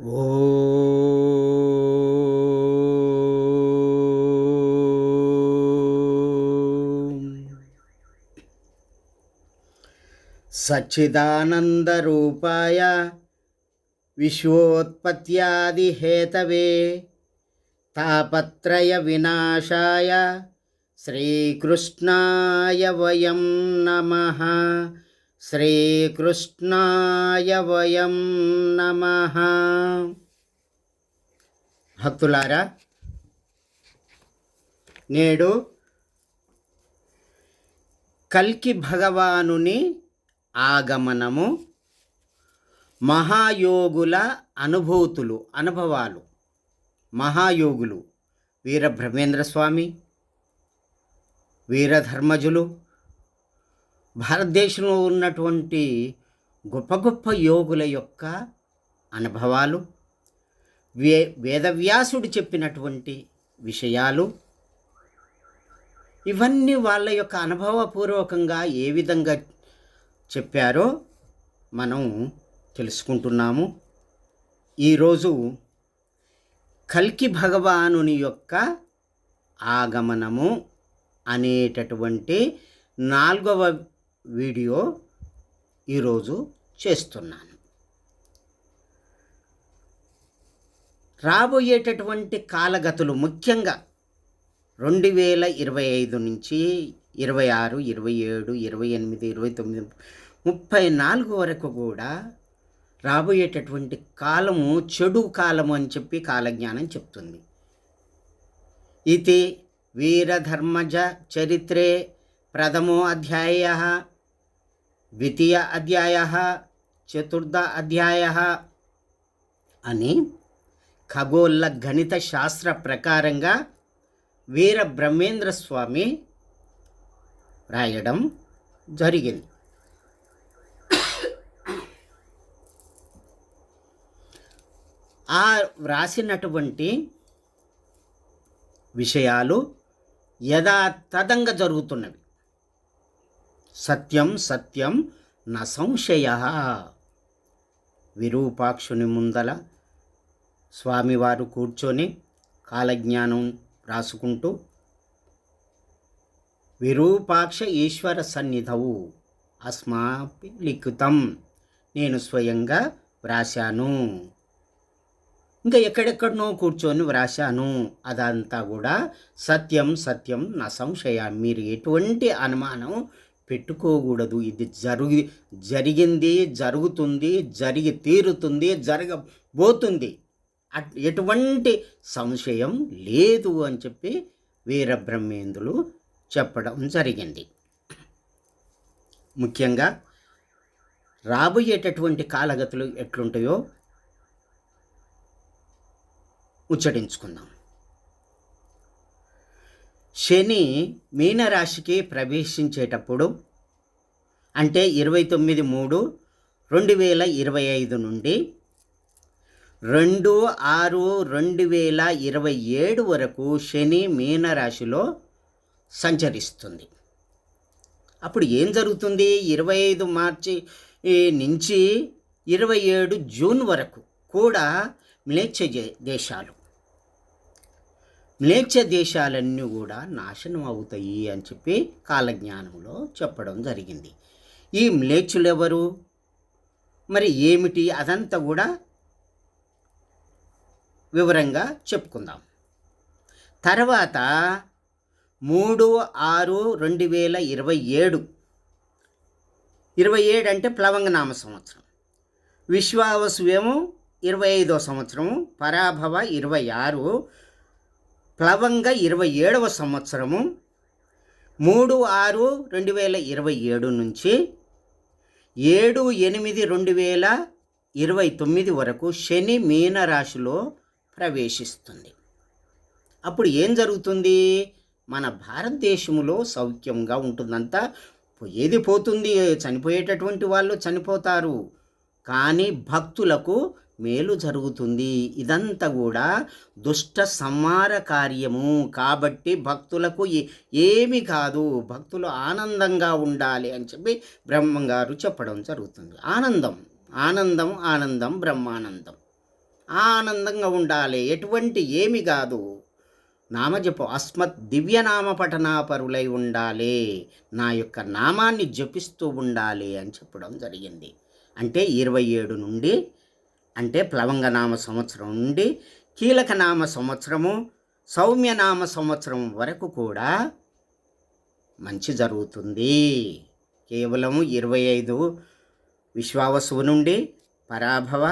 ఓం సచ్చిదానందరూపాయ విశ్వోత్పత్యాదిహేతవే తాపత్రయ వినాశాయ శ్రీకృష్ణాయ వయం నమః. శ్రీకృష్ణాయ వయం నమః. భక్తులారా, నేడు కల్కి భగవానుని ఆగమనము, మహాయోగుల అనుభవాలు, మహాయోగులు వీరబ్రహ్మేంద్ర స్వామి, వీరధర్మజులు, భారతదేశంలో ఉన్నటువంటి గొప్ప గొప్ప యోగుల యొక్క అనుభవాలు, వేదవ్యాసుడు చెప్పినటువంటి విషయాలు, ఇవన్నీ వాళ్ళ యొక్క అనుభవపూర్వకంగా ఏ విధంగా చెప్పారో మనం తెలుసుకుంటున్నాము. ఈరోజు కల్కి భగవానుని యొక్క ఆగమనము అనేటటువంటి 4వ వీడియో ఈరోజు చేస్తున్నాను. రాబోయేటటువంటి కాలగతులు ముఖ్యంగా 2025 నుంచి 26, 27, 28, 29, 34 వరకు కూడా రాబోయేటటువంటి కాలము చెడు కాలము అని చెప్పి కాలజ్ఞానం చెప్తుంది. ఇది వీరధర్మజ చరిత్రే ప్రథమో అధ్యాయ, ద్వితీయ అధ్యాయ, చతుర్థ అధ్యాయ అని ఖగోళ గణిత శాస్త్ర ప్రకారంగా వీరబ్రహ్మేంద్ర స్వామి రాయడం జరిగింది. ఆ వ్రాసినటువంటి విషయాలు యథాతథంగా జరుగుతున్నవి. సత్యం సత్యం న సంశయ. విరూపాక్షుని ముందల స్వామివారు కూర్చొని కాలజ్ఞానం రాసుకుంటూ, విరూపాక్ష ఈశ్వర సన్నిధవు అస్మాపి లిఖితం, నేను స్వయంగా వ్రాశాను, ఇంకా ఎక్కడెక్కడనో కూర్చొని వ్రాశాను, అదంతా కూడా సత్యం సత్యం నా సంశయ. మీరు ఎటువంటి అనుమానం పెట్టుకోకూడదు. ఇది జరిగింది, జరుగుతుంది, జరిగి తీరుతుంది, జరగబోతుంది, ఎటువంటి సంశయం లేదు అని చెప్పి వీరబ్రహ్మేంద్రులు చెప్పడం జరిగింది. ముఖ్యంగా రాబోయేటటువంటి కాలగతులు ఎట్లుంటాయో ఉచ్చరించుకుందాం. శని మీనరాశికి ప్రవేశించేటప్పుడు, అంటే 29/3/2025 నుండి 2/6/2027 వరకు శని మీనరాశిలో సంచరిస్తుంది. అప్పుడు ఏం జరుగుతుంది? 25 మార్చి నుంచి 27 జూన్ వరకు కూడా మ్లేచ్ఛ దేశాలన్నీ కూడా నాశనం అవుతాయి అని చెప్పి కాలజ్ఞానంలో చెప్పడం జరిగింది. ఈ మ్లేచ్ఛులు ఎవరు, మరి ఏమిటి, అదంతా కూడా వివరంగా చెప్పుకుందాం. తర్వాత 3/6/2027 అంటే ప్లవంగనామ సంవత్సరం, విశ్వావసువేమో 25వ సంవత్సరము, పరాభవ 26, ప్లవంగ 27వ సంవత్సరము. 3/6/2027 నుంచి 7/8/2029 వరకు శని మీనరాశిలో ప్రవేశిస్తుంది. అప్పుడు ఏం జరుగుతుంది? మన భారతదేశంలో సౌఖ్యంగా ఉంటుందంతా ఏది పోతుంది, చనిపోయేటటువంటి వాళ్ళు చనిపోతారు, కానీ భక్తులకు మేలు జరుగుతుంది. ఇదంతా కూడా దుష్ట సంహార కార్యము కాబట్టి భక్తులకు ఏమి కాదు, భక్తులు ఆనందంగా ఉండాలి అని చెప్పి బ్రహ్మంగారు చెప్పడం జరుగుతుంది. ఆనందం ఆనందం ఆనందం బ్రహ్మానందం ఆనందంగా ఉండాలి. ఎటువంటి ఏమి కాదు, నామజపం అస్మత్ దివ్యనామ పఠనాపరులై ఉండాలి, నా యొక్క నామాన్ని జపిస్తూ ఉండాలి అని చెప్పడం జరిగింది. అంటే 27 నుండి, అంటే ప్లవంగనామ సంవత్సరం నుండి కీలకనామ సంవత్సరము, సౌమ్యనామ సంవత్సరం వరకు కూడా మంచి జరుగుతుంది. కేవలం 25 విశ్వావసువు నుండి పరాభవ,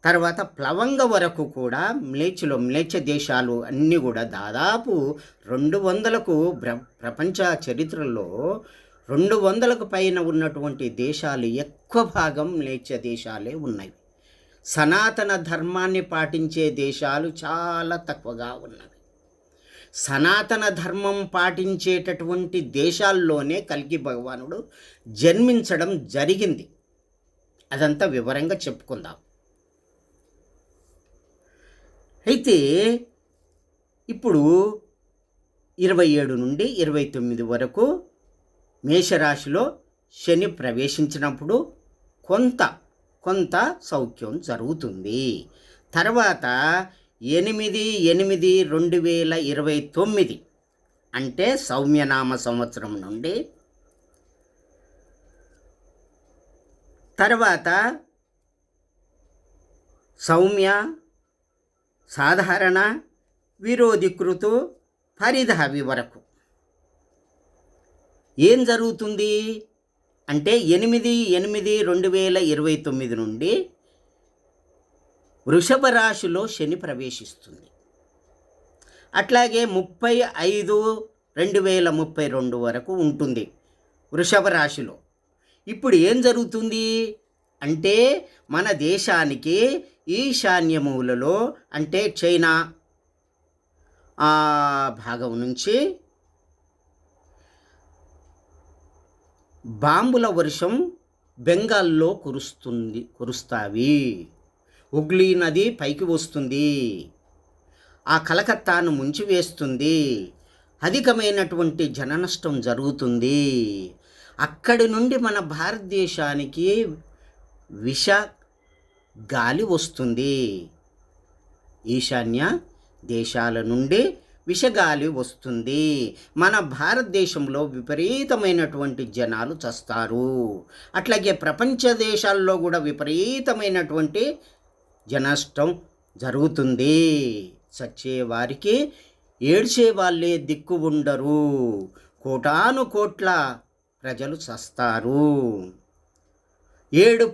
తర్వాత ప్లవంగ వరకు కూడా మ్లేచ్ఛ దేశాలు అన్నీ కూడా దాదాపు 200కు ప్రపంచ చరిత్రలో 200కు పైన ఉన్నటువంటి దేశాలు ఎక్కువ భాగం మ్లేచ్ఛ దేశాలే ఉన్నాయి. సనాతన ధర్మాన్ని పాటించే దేశాలు చాలా తక్కువగా ఉన్నవి. సనాతన ధర్మం పాటించేటటువంటి దేశాల్లోనే కల్కి భగవానుడు జన్మించడం జరిగింది. అదంతా వివరంగా చెప్పుకుందాం. అయితే ఇప్పుడు 27 నుండి 29 వరకు మేషరాశిలో శని ప్రవేశించినప్పుడు కొంత సౌఖ్యం జరుగుతుంది. తర్వాత 8/8/2029 అంటే సౌమ్యనామ సంవత్సరం నుండి, తర్వాత సౌమ్య, సాధారణ, విరోధీకృతు, పరిధావి వరకు ఏం జరుగుతుంది అంటే 8/8/2029 నుండి వృషభ రాశిలో శని ప్రవేశిస్తుంది. అట్లాగే 30/5/2032 వరకు ఉంటుంది వృషభ రాశిలో. ఇప్పుడు ఏం జరుగుతుంది అంటే మన దేశానికి ఈశాన్యమూలలో, అంటే చైనా భాగం నుంచి బాంబుల వర్షం బెంగాల్లో కురుస్తావి. హుగ్లీ నది పైకి వస్తుంది, ఆ కలకత్తాను ముంచివేస్తుంది, అధికమైనటువంటి జననష్టం జరుగుతుంది. అక్కడి నుండి మన భారతదేశానికి విష గాలి వస్తుంది. ఈశాన్య దేశాల నుండి విషగాలి వస్తుంది. మన భారతదేశంలో విపరీతమైనటువంటి జనాలు చస్తారు. అట్లాగే ప్రపంచ దేశాల్లో కూడా విపరీతమైనటువంటి జననష్టం జరుగుతుంది. చచ్చేవారికి ఏడ్చే వాళ్ళే దిక్కు ఉండరు. కోటాను కోట్ల ప్రజలు చస్తారు. 7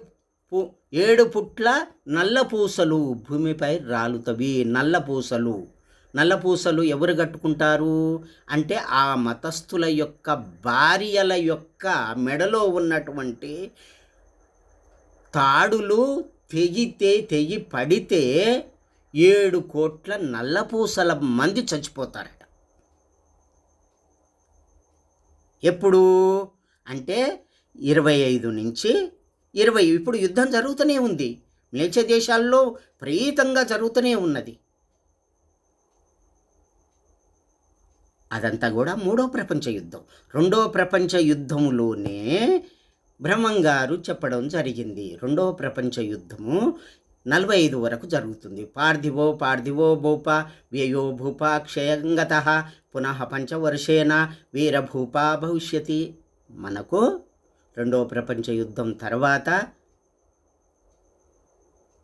పుట్ల నల్లపూసలు భూమిపై రాలుతవి. నల్లపూసలు ఎవరు కట్టుకుంటారు అంటే ఆ మతస్థుల యొక్క భార్యల యొక్క మెడలో ఉన్నటువంటి తాడులు తెగి పడితే 7 కోట్ల నల్లపూసల మంది చచ్చిపోతారట. ఎప్పుడు అంటే 25 నుంచి 20. ఇప్పుడు యుద్ధం జరుగుతూనే ఉంది. మ్లేచ్ఛ దేశాల్లో విపరీతంగా జరుగుతూనే ఉన్నది. అదంతా కూడా 3వ ప్రపంచ యుద్ధం. 2వ ప్రపంచ యుద్ధంలోనే బ్రహ్మంగారు చెప్పడం జరిగింది. 2వ ప్రపంచ యుద్ధము 45 వరకు జరుగుతుంది. పార్థివో భూప వ్యయో భూప క్షయంగత పునః పంచవర్షేణ వీరభూప భవిష్యతి. మనకు 2వ ప్రపంచ యుద్ధం తర్వాత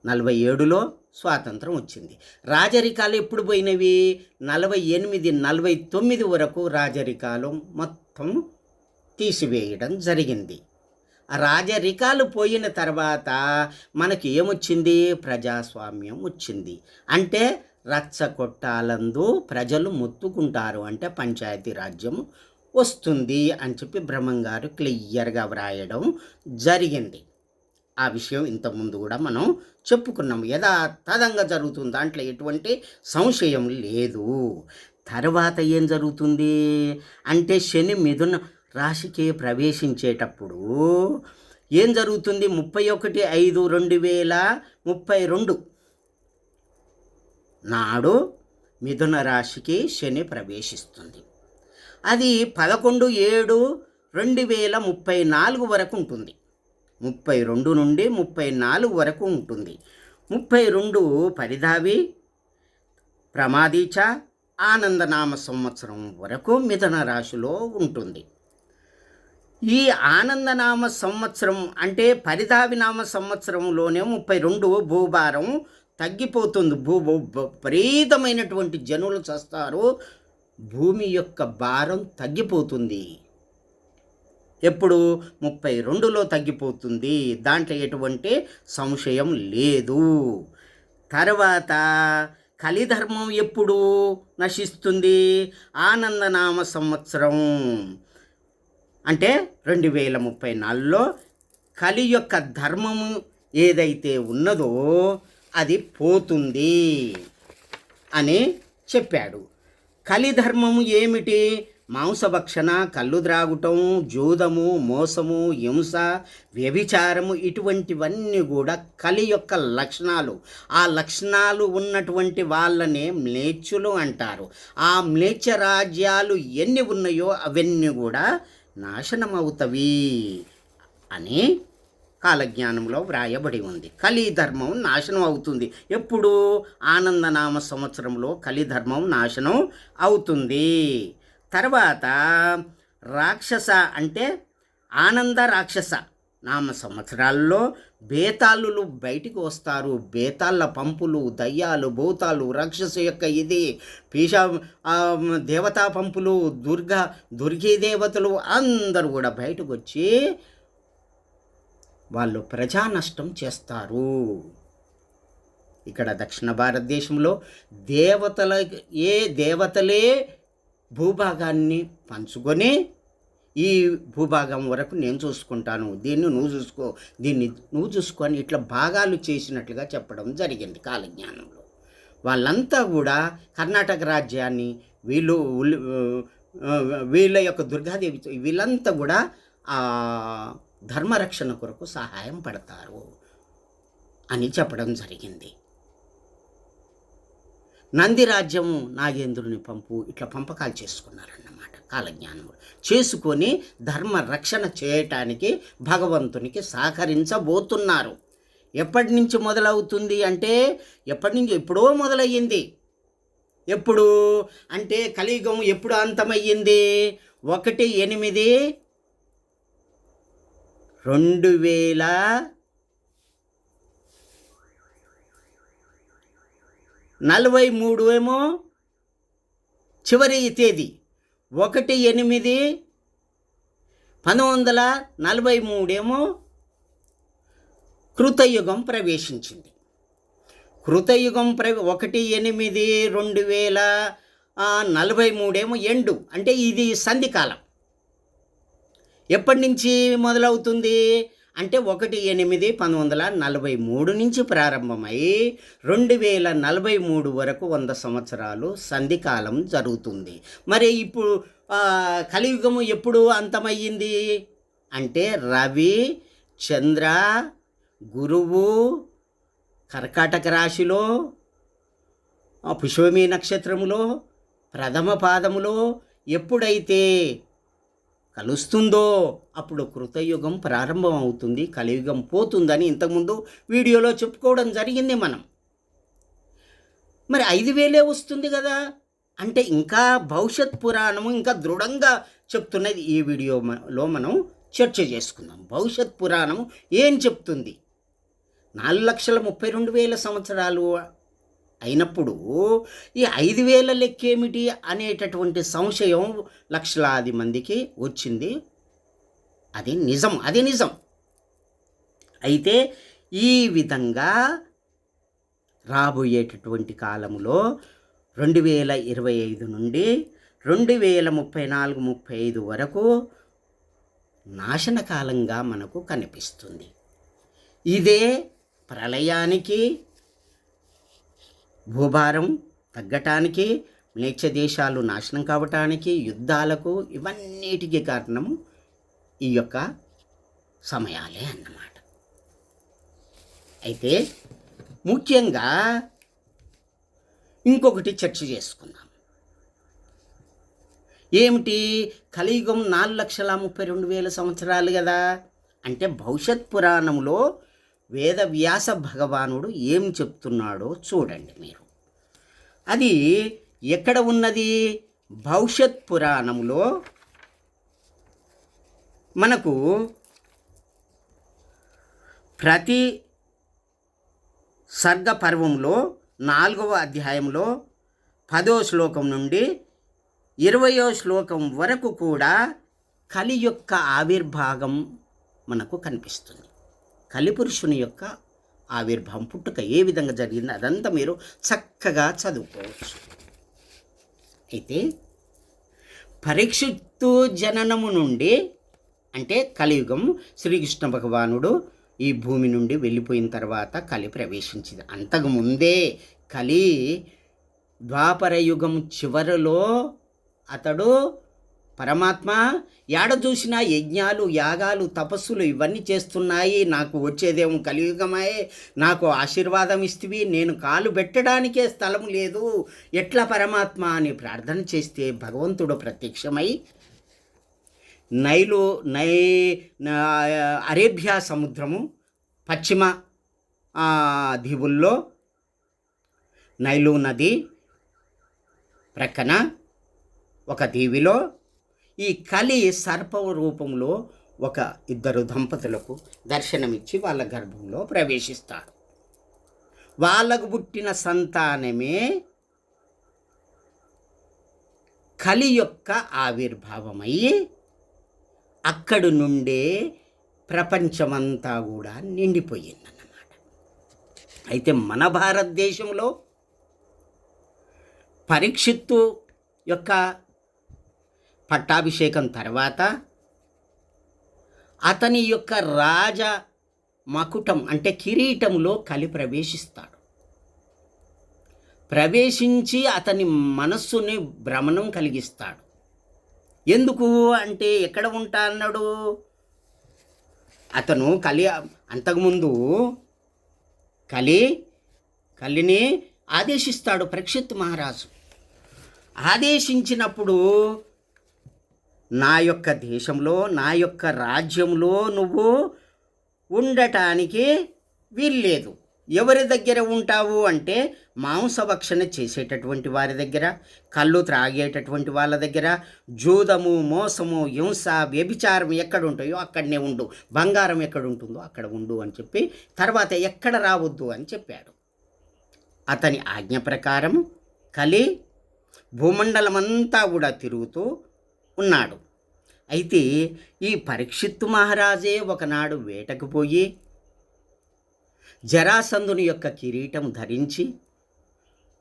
47లో స్వాతంత్రం వచ్చింది. రాజరికాలు ఎప్పుడు పోయినవి? 48-49 వరకు రాజరికాలు మొత్తం తీసివేయడం జరిగింది. ఆ రాజరికాలు పోయిన తర్వాత మనకి ఏమొచ్చింది? ప్రజాస్వామ్యం వచ్చింది. అంటే రచ్చకొట్టాలందు ప్రజలు మొత్తుకుంటారు, అంటే పంచాయతీ రాజ్యం వస్తుంది అని చెప్పి బ్రహ్మంగారు క్లియర్గా వ్రాయడం జరిగింది. ఆ విషయం ఇంతకుముందు కూడా మనం చెప్పుకున్నాము. యథాతథంగా జరుగుతుంది, దాంట్లో ఎటువంటి సంశయం లేదు. తర్వాత ఏం జరుగుతుంది అంటే శని మిథున రాశికి ప్రవేశించేటప్పుడు ఏం జరుగుతుంది? 31/5/2032 నాడు మిథున రాశికి శని ప్రవేశిస్తుంది. అది 11/7/2034 వరకు ఉంటుంది. 32 నుండి 34 వరకు ఉంటుంది. 32 పరిధావి, ప్రమాదీచ, ఆనందనామ సంవత్సరం వరకు మిథున రాశిలో ఉంటుంది. ఈ ఆనందనామ సంవత్సరం అంటే పరిధావి నామ సంవత్సరంలోనే 32 భూభారం తగ్గిపోతుంది. విపరీతమైనటువంటి జనులు చేస్తారు. భూమి యొక్క భారం తగ్గిపోతుంది. ఎప్పుడు 32లో తగ్గిపోతుంది. దాంట్లో ఎటువంటి సంశయం లేదు. తర్వాత కలిధర్మం ఎప్పుడు నశిస్తుంది? ఆనందనామ సంవత్సరం అంటే 2034లో కలి యొక్క ధర్మము ఏదైతే ఉన్నదో అది పోతుంది అని చెప్పాడు. కలిధర్మము ఏమిటి? మాంసభక్షణ, కళ్ళు త్రాగుటం, జూదము, మోసము, హింస, వ్యభిచారము ఇటువంటివన్నీ కూడా కలి యొక్క లక్షణాలు. ఆ లక్షణాలు ఉన్నటువంటి వాళ్ళనే మ్లేచ్చులు అంటారు. ఆ మ్లేచ్ఛ రాజ్యాలు ఎన్ని ఉన్నాయో అవన్నీ కూడా నాశనమవుతవి అని కాలజ్ఞానంలో వ్రాయబడి ఉంది. కలిధర్మం నాశనం అవుతుంది. ఎప్పుడు? ఆనందనామ సంవత్సరంలో కలిధర్మం నాశనం అవుతుంది. తర్వాత రాక్షస అంటే ఆనంద రాక్షస నామ సంవత్సరాల్లో బేతాళులు బయటికి వస్తారు. బేతాళ్ళ పంపులు, దయ్యాలు, భూతాలు, రాక్షస యొక్క ఇది దేవతా పంపులు, దుర్గీ దేవతలు అందరూ కూడా బయటకు వచ్చి వాళ్ళు ప్రజా నష్టం చేస్తారు. ఇక్కడ దక్షిణ భారతదేశంలో దేవతలే భూభాగాన్ని పంచుకొని ఈ భూభాగం వరకు నేను చూసుకుంటాను, దీన్ని నువ్వు చూసుకో అని ఇట్లా భాగాలు చేసినట్లుగా చెప్పడం జరిగింది కాలజ్ఞానంలో. వాళ్ళంతా కూడా కర్ణాటక రాజ్యాన్ని వీళ్ళ యొక్క దుర్గాదేవి వీళ్ళంతా కూడా ధర్మరక్షణ కొరకు సహాయం పడతారు అని చెప్పడం జరిగింది. నంది రాజ్యము నాగేంద్రుని ఇట్లా పంపకాలు చేసుకున్నారన్నమాట కాలజ్ఞానములు. చేసుకొని ధర్మ రక్షణ చేయటానికి భగవంతునికి సహకరించబోతున్నారు. ఎప్పటి నుంచి మొదలవుతుంది అంటే ఎప్పుడో మొదలయ్యింది. ఎప్పుడు అంటే కలియుగం ఎప్పుడు అంతమయ్యింది? 1/8/2043 ఏమో చివరి తేదీ. 1/8/1943 ఏమో కృతయుగం ప్రవేశించింది. కృతయుగం 1/8/2043 ఏమో ఎండు అంటే ఇది సంధికాలం. ఎప్పటి నుంచి మొదలవుతుంది అంటే 1/8/1943 నుంచి ప్రారంభమై 2043 వరకు 100 సంవత్సరాలు సంధికాలం జరుగుతుంది. మరి ఇప్పుడు కలియుగము ఎప్పుడు అంతమయ్యింది అంటే రవి, చంద్ర, గురువు కర్కాటక రాశిలో పుష్యమి నక్షత్రములో ప్రథమ పాదములో ఎప్పుడైతే కలుస్తుందో అప్పుడు కృతయుగం ప్రారంభం అవుతుంది, కలియుగం పోతుందని ఇంతకుముందు వీడియోలో చెప్పుకోవడం జరిగింది మనం. మరి 5000 వస్తుంది కదా అంటే ఇంకా భవిష్యత్ పురాణము ఇంకా దృఢంగా చెప్తున్నది. ఈ వీడియోలో మనం చర్చ చేసుకుందాం. భవిష్యత్ పురాణము ఏం చెప్తుంది? 4,32,000 సంవత్సరాలు అయినప్పుడు ఈ 5,000 లెక్కేమిటి అనేటటువంటి సంశయం లక్షలాది మందికి వచ్చింది. అది నిజం. అయితే ఈ విధంగా రాబోయేటటువంటి కాలంలో 2025 నుండి 2034-35 వరకు నాశనకాలంగా మనకు కనిపిస్తుంది. ఇదే ప్రళయానికి, భూభారం తగ్గటానికి, మ్లేచ్ఛ దేశాలు నాశనం కావటానికి, యుద్ధాలకు ఇవన్నిటికీ కారణం ఈ యొక్క సమయాలే అన్నమాట. అయితే ముఖ్యంగా ఇంకొకటి చర్చ చేసుకుందాం. ఏమిటి? కలియుగం 4,32,000 సంవత్సరాలు కదా అంటే భవిష్యత్ పురాణంలో వేదవ్యాస భగవానుడు ఏం చెప్తున్నాడో చూడండి మీరు. అది ఎక్కడ ఉన్నది? భవిష్యత్ పురాణంలో మనకు ప్రతి సర్గ పర్వంలో 4వ అధ్యాయంలో 10వ శ్లోకం నుండి 20వ శ్లోకం వరకు కూడా కలి యొక్క ఆవిర్భాగం మనకు కనిపిస్తుంది. కలిపురుషుని యొక్క ఆవిర్భావం, పుట్టుక ఏ విధంగా జరిగింది అదంతా మీరు చక్కగా చదువుకోవచ్చు. అయితే పరీక్షిత్తు జననము నుండి, అంటే కలియుగం, శ్రీకృష్ణ భగవానుడు ఈ భూమి నుండి వెళ్ళిపోయిన తర్వాత కలి ప్రవేశించింది. అంతకుముందే కలి ద్వాపర యుగం చివరిలో అతడు పరమాత్మ యాడ చూసినా యజ్ఞాలు, యాగాలు, తపస్సులు ఇవన్నీ చేస్తున్నాయి, నాకు వచ్చేదేమో కలియుగమే, నాకు ఆశీర్వాదం ఇస్తవి, నేను కాలు పెట్టడానికే స్థలం లేదు, ఎట్లా పరమాత్మ అని ప్రార్థన చేస్తే భగవంతుడు ప్రత్యక్షమై అరేబియా సముద్రము పశ్చిమ దీవుల్లో నైలు నది ప్రక్కన ఒక దీవిలో ఈ కలి సర్ప రూపంలో ఒక ఇద్దరు దంపతులకు దర్శనమిచ్చి వాళ్ళ గర్భంలో ప్రవేశిస్తాడు. వాళ్ళకు పుట్టిన సంతానమే కలి యొక్క ఆవిర్భావమయ్యి అక్కడి నుండే ప్రపంచమంతా కూడా నిండిపోయిందన్నమాట. అయితే మన భారతదేశంలో పరీక్షిత్తు యొక్క పట్టాభిషేకం తర్వాత అతని యొక్క రాజ మకుటం అంటే కిరీటంలో కలి ప్రవేశిస్తాడు. ప్రవేశించి అతని మనస్సుని భ్రమణం కలిగిస్తాడు. ఎందుకు అంటే ఎక్కడ ఉంటా అన్నాడు? అతను అంతకుముందు కలిని ఆదేశిస్తాడు పరీక్షిత్ మహారాజు. ఆదేశించినప్పుడు నా యొక్క దేశంలో, నా యొక్క రాజ్యంలో నువ్వు ఉండటానికి వీల్లేదు. ఎవరి దగ్గర ఉంటావు అంటే మాంసభక్షణ చేసేటటువంటి వారి దగ్గర, కళ్ళు త్రాగేటటువంటి వాళ్ళ దగ్గర, జూదము, మోసము, హింస, వ్యభిచారం ఎక్కడ ఉంటాయో అక్కడనే ఉండు, బంగారం ఎక్కడ ఉంటుందో అక్కడ ఉండు అని చెప్పి తర్వాత ఎక్కడ రావద్దు అని చెప్పాడు. అతని ఆజ్ఞ ప్రకారం కలి భూమండలమంతా కూడా తిరుగుతూ ఉన్నాడు. అయితే ఈ పరీక్షిత్తు మహారాజే ఒకనాడు వేటకు పోయి జరాసంధుని యొక్క కిరీటం ధరించి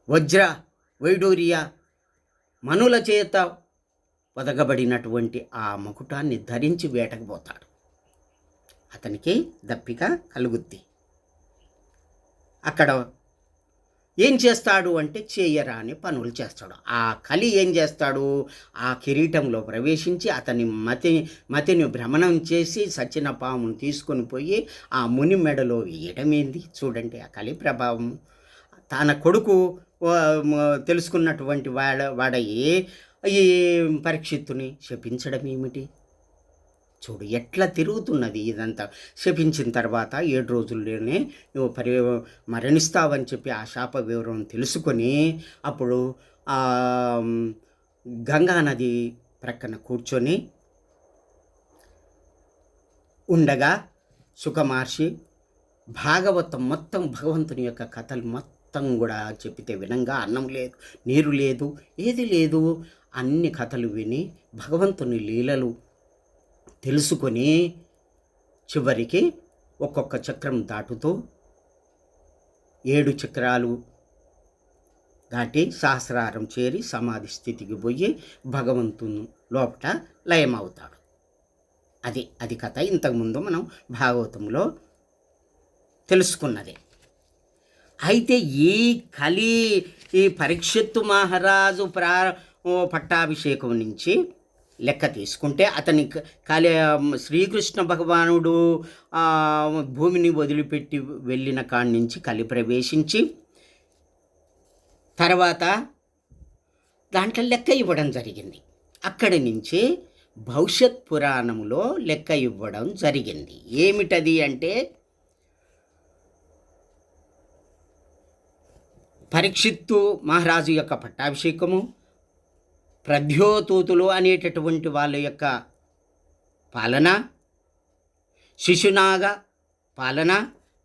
వజ్ర వైడూర్య మనుల చేత వదగబడినటువంటి ఆ మకుటాన్ని ధరించి వేటకు పోతాడు. అతనికి దప్పిక కలుగుద్ది. అక్కడ ఏం చేస్తాడు అంటే చేయరాని పనులు చేస్తాడు. ఆ కలి ఏం చేస్తాడు? ఆ కిరీటంలో ప్రవేశించి అతని మతిని భ్రమణం చేసి సచిన పామును తీసుకొని పోయి ఆ ముని మెడలో వేయడమేంది చూడండి. ఆ కలి ప్రభావం. తన కొడుకు తెలుసుకున్నటువంటి వాడయ్యి ఈ పరీక్షిత్తుని శపించడం ఏమిటి? చూడు ఎట్లా తిరుగుతున్నది ఇదంతా. శపించిన తర్వాత 7 రోజుల్లోనే నువ్వు మరణిస్తావని చెప్పి ఆ శాప వివరం తెలుసుకొని అప్పుడు గంగానది ప్రక్కన కూర్చొని ఉండగా సుఖమహర్షి భాగవతం మొత్తం భగవంతుని యొక్క కథలు మొత్తం కూడా చెప్పితే వినంగా అన్నం లేదు, నీరు లేదు, ఏది లేదు, అన్ని కథలు విని భగవంతుని లీలలు తెలుసుకొని చివరికి ఒక్కొక్క చక్రం దాటుతూ 7 చక్రాలు దాటి సహస్రారం చేరి సమాధి స్థితికి పోయి భగవంతుని లోపట లయమవుతాడు. అది కథ ఇంతకుముందు మనం భాగవతంలో తెలుసుకున్నది. అయితే ఈ పరీక్షిత్తు మహారాజు పట్టాభిషేకం నుంచి లెక్క తీసుకుంటే అతని శ్రీకృష్ణ భగవానుడు భూమిని వదిలిపెట్టి వెళ్ళిన కాడి నుంచి కలి ప్రవేశించి తర్వాత దాంట్లో లెక్క ఇవ్వడం జరిగింది. అక్కడి నుంచి భవిష్యత్ పురాణంలో లెక్క ఇవ్వడం జరిగింది. ఏమిటది అంటే పరీక్షిత్తు మహారాజు యొక్క పట్టాభిషేకము, ప్రద్యోతూతులు అనేటటువంటి వాళ్ళ యొక్క పాలన, శిశునాగ పాలన,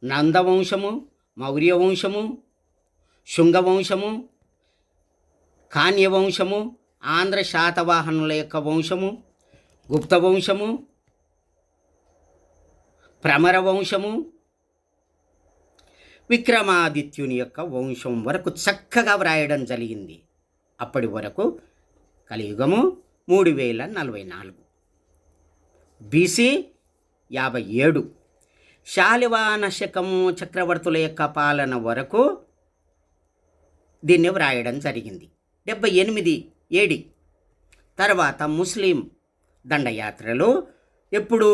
నందవంశము, మౌర్యవంశము, శుంగవంశము, కాన్యవంశము, ఆంధ్ర శాతవాహనుల యొక్క వంశము, గుప్తవంశము, భ్రమర వంశము, విక్రమాదిత్యుని యొక్క వంశం వరకు చక్కగా వ్రాయడం జరిగింది. అప్పటి వరకు కలియుగము 3044, బీసీ 57, శాలివాహన శకము చక్రవర్తుల యొక్క పాలన వరకు దీన్ని వ్రాయడం జరిగింది. 78 AD తర్వాత ముస్లిం దండయాత్రలు ఎప్పుడు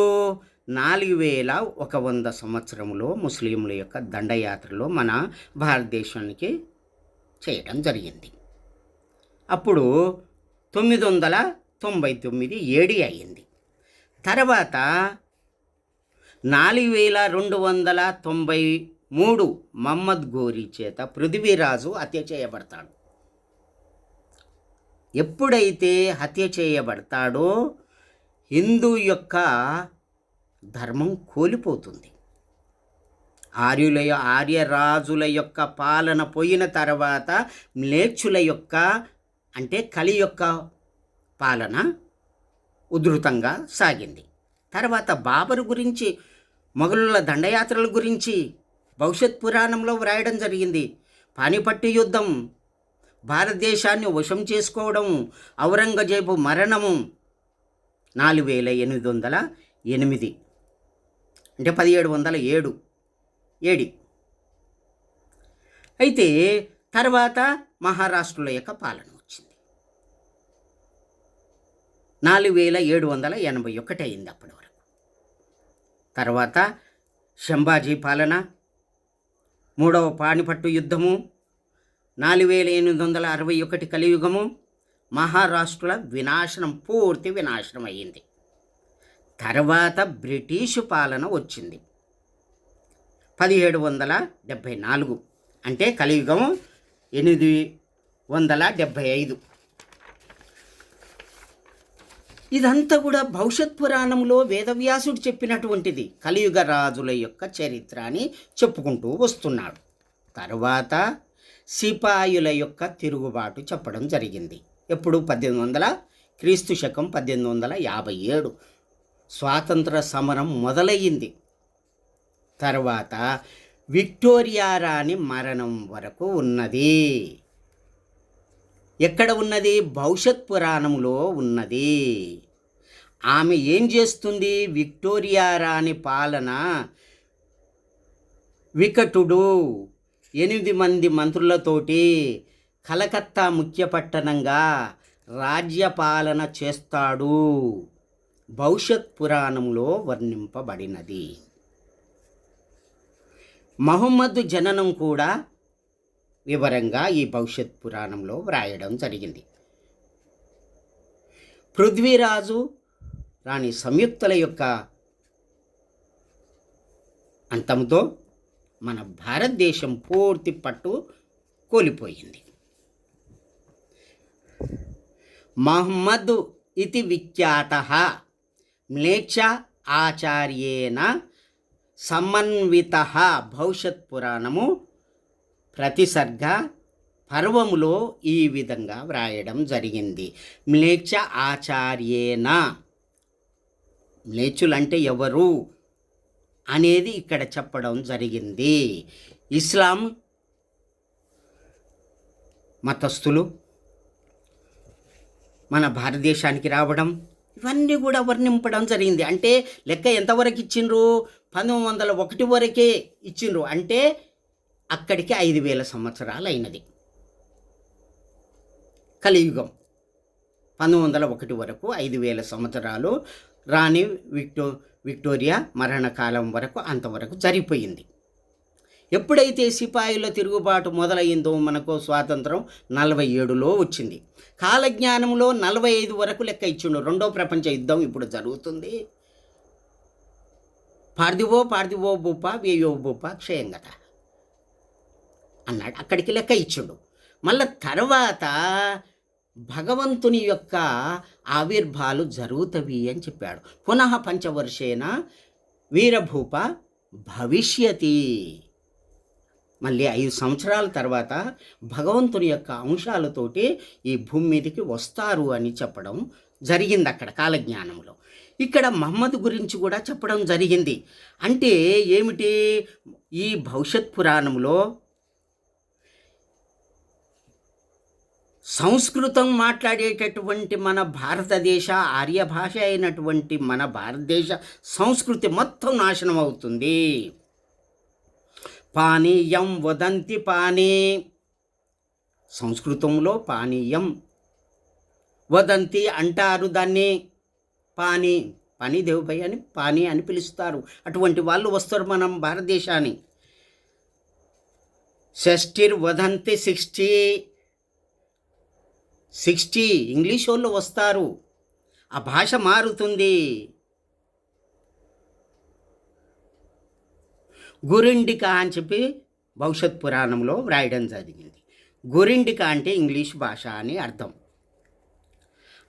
4100 సంవత్సరంలో ముస్లింల యొక్క దండయాత్రలో మన భారతదేశానికి చేయడం జరిగింది. అప్పుడు 999 AD అయ్యింది. తర్వాత 4293 మహమ్మద్ ఘోరీ చేత పృథ్వీరాజు హత్య చేయబడతాడు. ఎప్పుడైతే హత్య చేయబడతాడో హిందూ యొక్క ధర్మం కోల్పోతుంది. ఆర్యరాజుల యొక్క పాలన పోయిన తర్వాత మ్లేచ్చుల యొక్క అంటే కలి యొక్క పాలన ఉధృతంగా సాగింది. తర్వాత బాబరు గురించి, మొఘలుల దండయాత్రల గురించి భవిష్యత్ పురాణంలో వ్రాయడం జరిగింది. పానిపట్టు యుద్ధం, భారతదేశాన్ని వశం చేసుకోవడం, ఔరంగజేబు మరణము 4808 అంటే 1707 AD. అయితే తర్వాత మహారాష్ట్రుల యొక్క పాలన వచ్చింది. 4781 అయింది అప్పటి వరకు. తర్వాత శంభాజీ పాలన, 3వ పానిపట్టు యుద్ధము, 4861 కలియుగము, మహారాష్ట్రుల వినాశనం, పూర్తి వినాశనం అయ్యింది. తర్వాత బ్రిటిషు పాలన వచ్చింది 1774 అంటే కలియుగము 875. ఇదంతా కూడా భవిష్యత్ పురాణంలో వేదవ్యాసుడు చెప్పినటువంటిది. కలియుగ రాజుల యొక్క చరిత్ర అని చెప్పుకుంటూ వస్తున్నాడు. తర్వాత సిపాయుల యొక్క తిరుగుబాటు చెప్పడం జరిగింది. ఎప్పుడు 1800 క్రీస్తు శకం 1857 స్వాతంత్ర సమరం మొదలయ్యింది. తర్వాత విక్టోరియా రాణి మరణం వరకు ఉన్నది. ఎక్కడ ఉన్నది? భవిష్యత్ పురాణంలో ఉన్నది. ఆమె ఏం చేస్తుంది? విక్టోరియా రాణి పాలన, వికటుడు 8 మంది మంత్రులతోటి కలకత్తా ముఖ్య పట్టణంగా రాజ్యపాలన చేస్తాడు. భవిష్యత్ పురాణంలో వర్ణింపబడినది. మహమ్మద్ జననం కూడా వివరంగా ఈ భవిష్యత్ పురాణంలో వ్రాయడం జరిగింది. పృథ్వీరాజు రాణి సంయుక్తల యొక్క అంతంతో మన భారతదేశం పూర్తి పట్టు కోల్పోయింది. మహమ్మద్ ఇతి విఖ్యాతః మ్లేచ్ఛ ఆచార్యేన సమన్వితః. భవిష్యత్ పురాణము ప్రతిసర్గ పర్వములో ఈ విధంగా వ్రాయడం జరిగింది. మ్లేచ్ఛ ఆచార్యేన, మ్లేచ్చులంటే ఎవరు అనేది ఇక్కడ చెప్పడం జరిగింది. ఇస్లాం మతస్థులు మన భారతదేశానికి రావడం, ఇవన్నీ కూడా వర్ణింపడం జరిగింది. అంటే లెక్క ఎంతవరకు ఇచ్చిండ్రు? 1901 వరకే ఇచ్చిండ్రు. అంటే అక్కడికి 5000 సంవత్సరాలు అయినది. కలియుగం 1901 వరకు 5000 సంవత్సరాలు. రాణి విక్టోరియా మరణకాలం వరకు అంతవరకు జరిగిపోయింది. ఎప్పుడైతే సిపాయిల తిరుగుబాటు మొదలయ్యిందో మనకు స్వాతంత్రం 47లో వచ్చింది. కాలజ్ఞానంలో 45 వరకు లెక్క ఇచ్చిండు. 2వ ప్రపంచ యుద్ధం ఇప్పుడు జరుగుతుంది. పార్థివో భూప వ్యయో భూప క్షయంగత. అన్నాడు. అక్కడికి లెక్క ఇచ్చిండు. మళ్ళా తర్వాత భగవంతుని యొక్క ఆవిర్భాలు జరుగుతవి అని చెప్పాడు. పునః పంచవర్షేన వీరభూప భవిష్యతి. మళ్ళీ 5 సంవత్సరాల తర్వాత భగవంతుని యొక్క అంశాలతోటి ఈ భూమి మీదకి వస్తారు అని చెప్పడం జరిగింది అక్కడ కాలజ్ఞానంలో. ఇక్కడ మహమ్మద్ గురించి కూడా చెప్పడం జరిగింది. అంటే ఏమిటి? ఈ భవిష్యత్ పురాణంలో సంస్కృతం మాట్లాడేటటువంటి మన భారతదేశ ఆర్య భాష అయినటువంటి మన భారతదేశ సంస్కృతి మొత్తం నాశనం అవుతుంది. పానీయం వదంతి పానీ, సంస్కృతంలో పానీయం వదంతి అంటారు, దాన్ని పానీ దేవుభై అని పానీ అని పిలుస్తారు. అటువంటి వాళ్ళు వస్తారు మనం భారతదేశాన్ని. షష్ఠిర్ వదంతి 60 ఇంగ్లీష్ వాళ్ళు వస్తారు. ఆ భాష మారుతుంది. గురిండిక అని చెప్పి భవిష్యత్ పురాణంలో వ్రాయడం జరిగింది. గురిండిక అంటే ఇంగ్లీష్ భాష అని అర్థం.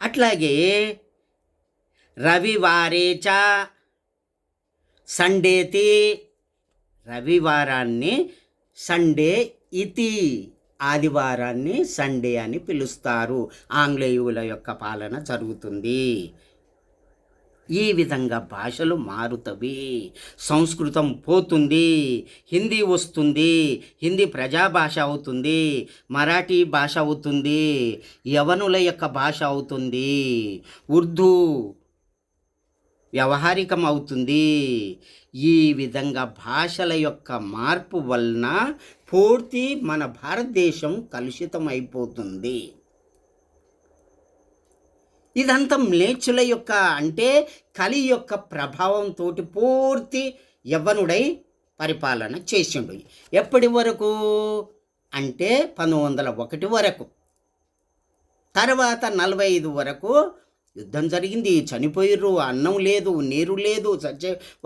అట్లాగే రవివారేచ సండేతి, రవివారాన్ని సండే ఇతి, ఆదివారాన్ని సండే అని పిలుస్తారు. ఆంగ్లేయుల యొక్క పాలన జరుగుతుంది. ఈ విధంగా భాషలు మారుతవి. సంస్కృతం పోతుంది, హిందీ వస్తుంది, హిందీ ప్రజాభాష అవుతుంది, మరాఠీ భాష అవుతుంది, యవనుల యొక్క భాష అవుతుంది, ఉర్దూ వ్యవహారికం అవుతుంది. ఈ విధంగా భాషల యొక్క మార్పు వలన పూర్తి మన భారతదేశం కలుషితం అయిపోతుంది. ఇదంతా మ్లేచ్చుల యొక్క అంటే కలి యొక్క ప్రభావంతో పూర్తి యవ్వనుడై పరిపాలన చేసిండు. ఎప్పటి వరకు అంటే 1901 వరకు. తర్వాత 45 వరకు యుద్ధం జరిగింది, చనిపోయిర్రు, అన్నం లేదు, నీరు లేదు,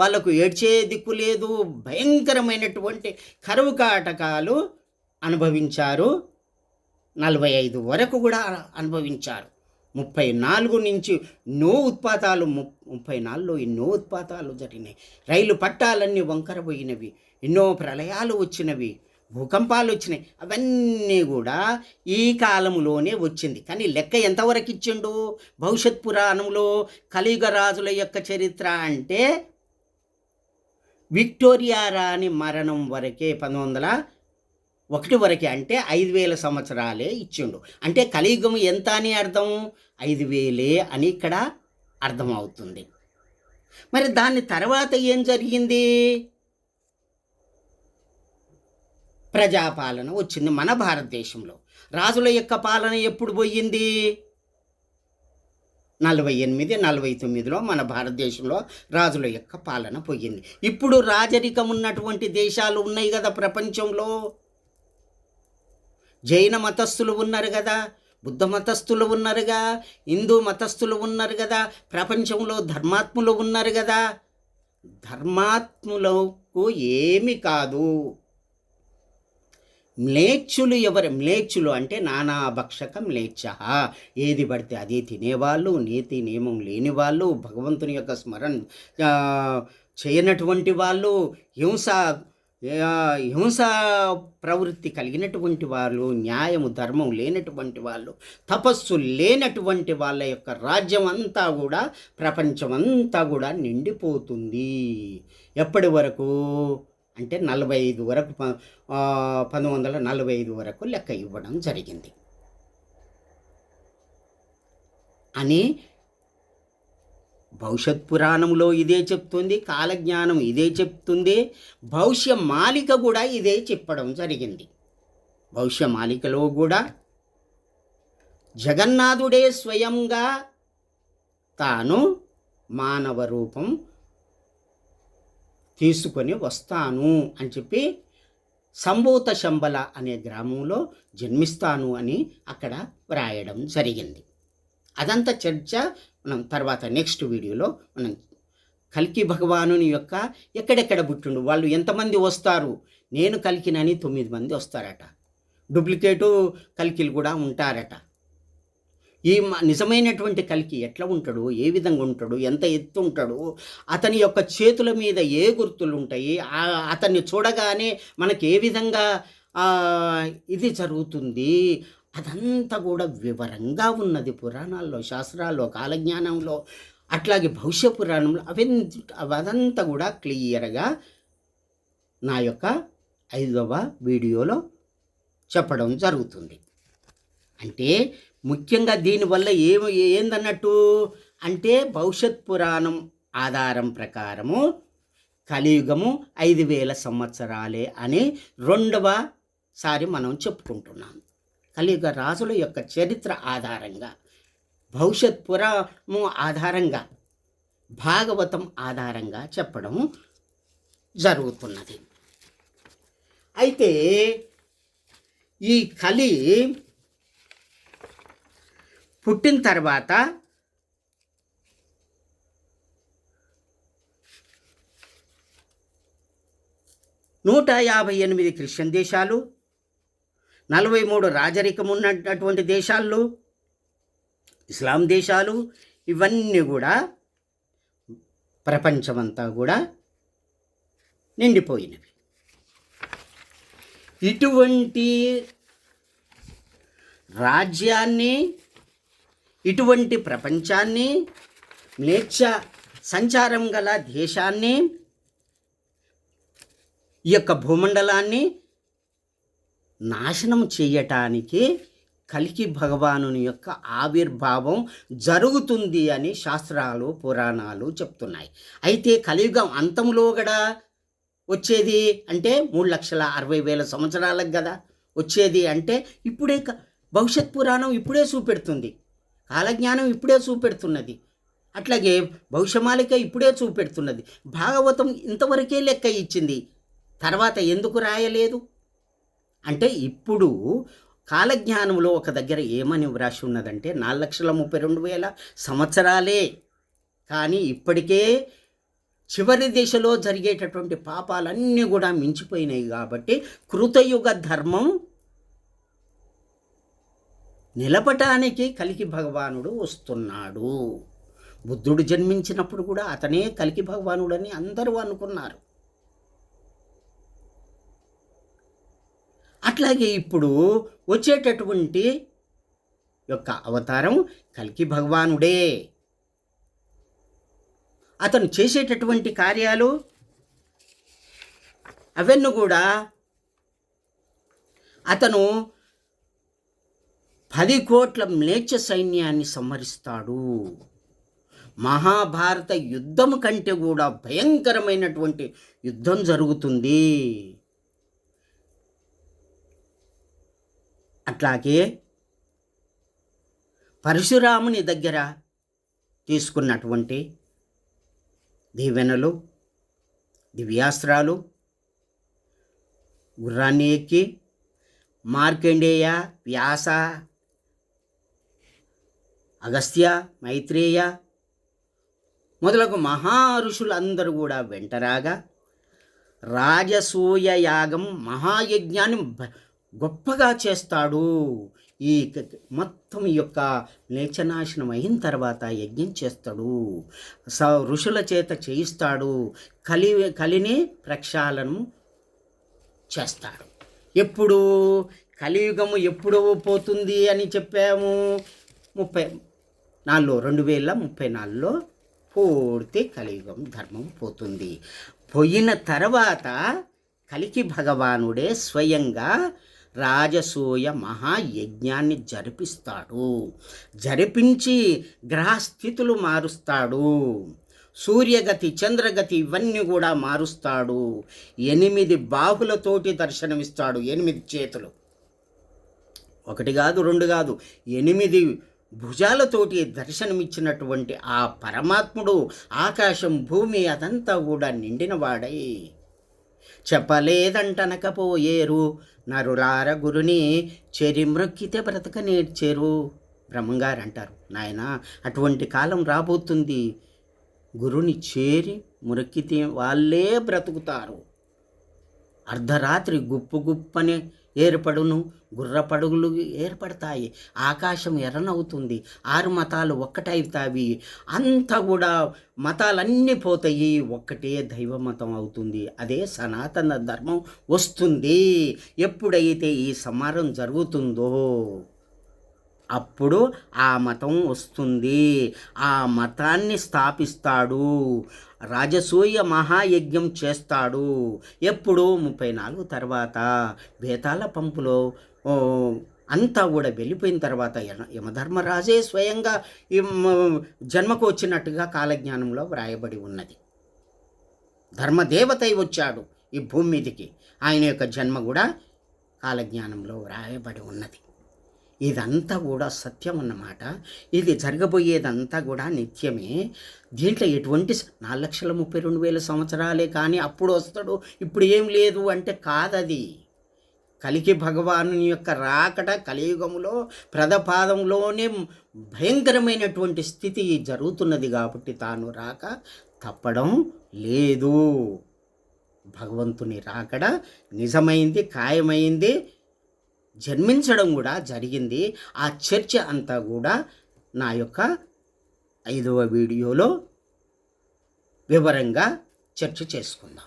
వాళ్ళకు ఏడ్చే దిక్కు లేదు, భయంకరమైనటువంటి కరువు కాటకాలు అనుభవించారు. 45 వరకు కూడా అనుభవించారు. 34 నుంచి ఎన్నో ఉత్పాతాలు, 34లో ఎన్నో ఉత్పాతాలు జరిగినాయి. రైలు పట్టాలన్నీ వంకర పోయినవి, ఎన్నో ప్రళయాలు వచ్చినవి, భూకంపాలు వచ్చినాయి. అవన్నీ కూడా ఈ కాలంలోనే వచ్చింది. కానీ లెక్క ఎంతవరకు ఇచ్చిండు భవిష్యత్ పురాణంలో? కలియుగ రాజుల యొక్క చరిత్ర అంటే విక్టోరియా రాణి మరణం వరకే, 1901 వరకే, అంటే 5000 సంవత్సరాలే ఇచ్చిండు. అంటే కలియుగం ఎంత అని అర్థం? 5000 అని ఇక్కడ అర్థమవుతుంది. మరి దాని తర్వాత ఏం జరిగింది? ప్రజాపాలన వచ్చింది మన భారతదేశంలో. రాజుల యొక్క పాలన ఎప్పుడు పోయింది? 48, 49లో మన భారతదేశంలో రాజుల యొక్క పాలన పోయింది. ఇప్పుడు రాజరికం ఉన్నటువంటి దేశాలు ఉన్నాయి కదా ప్రపంచంలో. జైన మతస్థులు ఉన్నారు కదా, బుద్ధ మతస్థులు ఉన్నారుగా, హిందూ మతస్థులు ఉన్నారు కదా, ప్రపంచంలో ధర్మాత్ములు ఉన్నారు కదా. ధర్మాత్ములకు ఏమి కాదు. మ్లేచ్చులు ఎవరు? మ్లేచ్చులు అంటే నానాభక్షక మ్లేచ్ఛ, ఏది పడితే అది తినేవాళ్ళు, నీతి నియమం లేని వాళ్ళు, భగవంతుని యొక్క స్మరణ చేయనటువంటి వాళ్ళు, హింస ప్రవృత్తి కలిగినటువంటి వాళ్ళు, న్యాయము ధర్మం లేనటువంటి వాళ్ళు, తపస్సు లేనటువంటి వాళ్ళ యొక్క రాజ్యం అంతా కూడా, ప్రపంచం అంతా కూడా నిండిపోతుంది. ఎప్పటి వరకు అంటే 45 వరకు, 1945 వరకు లెక్క ఇవ్వడం జరిగింది అని భవిష్యత్ పురాణంలో ఇదే చెప్తుంది, కాలజ్ఞానం ఇదే చెప్తుంది, భవిష్య మాలిక కూడా ఇదే చెప్పడం జరిగింది. భవిష్య మాలికలో కూడా జగన్నాథుడే స్వయంగా తాను మానవ రూపం తీసుకొని వస్తాను అని చెప్పి సంభూత శంబల అనే గ్రామంలో జన్మిస్తాను అని అక్కడ వ్రాయడం జరిగింది. అదంతా చర్చ మనం తర్వాత నెక్స్ట్ వీడియోలో మనం కల్కి భగవానుని యొక్క ఎక్కడెక్కడ పుట్టిండు, వాళ్ళు ఎంతమంది వస్తారు, నేను కల్కినని 9 మంది వస్తారట. డూప్లికేటు కల్కిలు కూడా ఉంటారట. ఈ నిజమైనటువంటి కల్కి ఎట్లా ఉంటాడు, ఏ విధంగా ఉంటాడు, ఎంత ఎత్తు ఉంటాడు, అతని యొక్క చేతుల మీద ఏ గుర్తులు ఉంటాయి, అతన్ని చూడగానే మనకి ఏ విధంగా ఇది జరుగుతుంది, అదంతా కూడా వివరంగా ఉన్నది పురాణాల్లో, శాస్త్రాల్లో, కాలజ్ఞానంలో, అట్లాగే భవిష్య పురాణంలో అదంతా కూడా క్లియర్గా నా యొక్క 5వ వీడియోలో చెప్పడం జరుగుతుంది. అంటే ముఖ్యంగా దీనివల్ల ఏందన్నట్టు అంటే భవిష్యత్ పురాణం ఆధారం ప్రకారము కలియుగము 5000 సంవత్సరాలే అని 2వసారి మనం చెప్పుకుంటున్నాం. కలియుగ రాజుల యొక్క చరిత్ర ఆధారంగా, భవిష్యత్ పురాణము ఆధారంగా, భాగవతం ఆధారంగా చెప్పడం జరుగుతున్నది. అయితే ఈ కలి పుట్టిన తర్వాత నూట 58 క్రిస్టియన్ దేశాలు, 43 రాజరికం ఉన్నటువంటి దేశాల్లో ఇస్లాం దేశాలు, ఇవన్నీ కూడా ప్రపంచమంతా కూడా నిండిపోయినవి. ఇటువంటి రాజ్యాన్ని, ఇటువంటి ప్రపంచాన్ని, మ్లేచ్ఛ సంచారం గల దేశాన్ని, ఈ యొక్క భూమండలాన్ని నాశనం చేయటానికి కల్కి భగవానుని యొక్క ఆవిర్భావం జరుగుతుంది అని శాస్త్రాలు, పురాణాలు చెప్తున్నాయి. అయితే కలియుగం అంతంలో కూడా వచ్చేది అంటే 3,60,000 సంవత్సరాలకు కదా వచ్చేది. అంటే ఇప్పుడే భవిష్యత్ పురాణం ఇప్పుడే చూపెడుతుంది, కాలజ్ఞానం ఇప్పుడే చూపెడుతున్నది, అట్లాగే భవిష్యమాలిక ఇప్పుడే చూపెడుతున్నది. భాగవతం ఇంతవరకే లెక్క ఇచ్చింది, తర్వాత ఎందుకు రాయలేదు అంటే ఇప్పుడు కాలజ్ఞానంలో ఒక దగ్గర ఏమని వ్రాసి ఉన్నదంటే 4,32,000 సంవత్సరాలే, కానీ ఇప్పటికే చివరి దిశలో జరిగేటటువంటి పాపాలన్నీ కూడా మించిపోయినాయి. కాబట్టి కృతయుగ ధర్మం నిలపటానికి కల్కి భగవానుడు వస్తున్నాడు. బుద్ధుడు జన్మించినప్పుడు కూడా అతనే కల్కి భగవానుడని అందరూ అనుకున్నారు. అట్లాగే ఇప్పుడు వచ్చేటటువంటి యొక్క అవతారం కల్కి భగవానుడే. అతను చేసేటటువంటి కార్యాలు అవన్నీ కూడా అతను 10 కోట్ల మ్లేచ్ఛ సైన్యాన్ని సంహరిస్తాడు. మహాభారత యుద్ధం కంటే కూడా భయంకరమైనటువంటి యుద్ధం జరుగుతుంది. అట్లాగే పరశురాముని దగ్గర తీసుకున్నటువంటి దీవెనలు, దివ్యాస్త్రాలు, గుర్రాన్ని ఎక్కి మార్కండేయ, వ్యాస, అగస్త్య, మైత్రేయ మొదలగు మహారుషులందరూ కూడా వెంటరాగా రాజసూయ యాగం, మహాయజ్ఞాన్ని గొప్పగా చేస్తాడు. ఈ మొత్తం యొక్క నేచనాశనం అయిన తర్వాత యజ్ఞం చేస్తాడు, ఋషుల చేత చేయిస్తాడు, కలిని ప్రక్షాళనం చేస్తాడు. ఎప్పుడు కలియుగము ఎప్పుడు పోతుంది అని చెప్పాము? 2034లో పూర్తి కలియుగం ధర్మం పోతుంది. పోయిన తర్వాత కల్కి భగవానుడే స్వయంగా రాజసూయ మహాయజ్ఞాన్ని జరిపిస్తాడు. జరిపించి గ్రహస్థితులు మారుస్తాడు, సూర్యగతి, చంద్రగతి ఇవన్నీ కూడా మారుస్తాడు. 8 బాహులతోటి దర్శనమిస్తాడు, 8 చేతులు, 1 కాదు 2 కాదు 8 భుజాలతోటి దర్శనమిచ్చినటువంటి ఆ పరమాత్ముడు ఆకాశం, భూమి అదంతా కూడా నిండినవాడై చెప్పలేదంటనకపోయేరు నరులార గురుని చెరి మ్రొక్కితే బ్రతక నేర్చేరు. బ్రహ్మంగారు అంటారు, నాయన అటువంటి కాలం రాబోతుంది, గురుని చేరి మురక్కితే వాళ్ళే బ్రతుకుతారు. అర్ధరాత్రి గుప్పు గుప్పని ఏర్పడును, గుర్రపడుగులు ఏర్పడతాయి, ఆకాశం ఎర్రనవుతుంది, 6 మతాలు ఒక్కటవుతాయి, అంతా కూడా మతాలన్నీ పోతాయి, ఒక్కటే దైవ మతం అవుతుంది. అదే సనాతన ధర్మం వస్తుంది. ఎప్పుడైతే ఈ సంహారం జరుగుతుందో అప్పుడు ఆ మతం వస్తుంది. ఆ మతాన్ని స్థాపిస్తాడు, రాజసూయ మహాయజ్ఞం చేస్తాడు. ఎప్పుడు 34 తర్వాత బేతాళ పంపులో అంతా కూడా వెళ్ళిపోయిన తర్వాత యమధర్మరాజే స్వయంగా జన్మకు వచ్చినట్టుగా కాలజ్ఞానంలో వ్రాయబడి ఉన్నది. ధర్మదేవత వచ్చాడు ఈ భూమి మీదకి, ఆయన యొక్క జన్మ కూడా కాలజ్ఞానంలో వ్రాయబడి ఉన్నది. ఇదంతా కూడా సత్యం అన్నమాట. ఇది జరగబోయేదంతా కూడా నిత్యమే. దీంట్లో ఎటువంటి 4,32,000 సంవత్సరాలే కానీ అప్పుడు వస్తాడు ఇప్పుడు ఏం లేదు అంటే కాదది. కలికి భగవాను యొక్క రాకట కలియుగములో ప్రథపాదంలోనే భయంకరమైనటువంటి స్థితి జరుగుతున్నది కాబట్టి తాను రాక తప్పడం లేదు. భగవంతుని రాకడ నిజమైంది, ఖాయమైంది, జన్మించడం కూడా జరిగింది. ఆ చర్చ అంతా కూడా నా యొక్క 5వ వీడియోలో వివరంగా చర్చ చేసుకుందాం.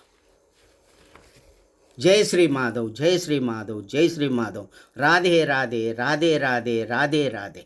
జై శ్రీ మాధవ్, జై శ్రీ మాధవ్, జై శ్రీ మాధవ్. రాధే రాధే, రాధే రాధే, రాధే రాధే.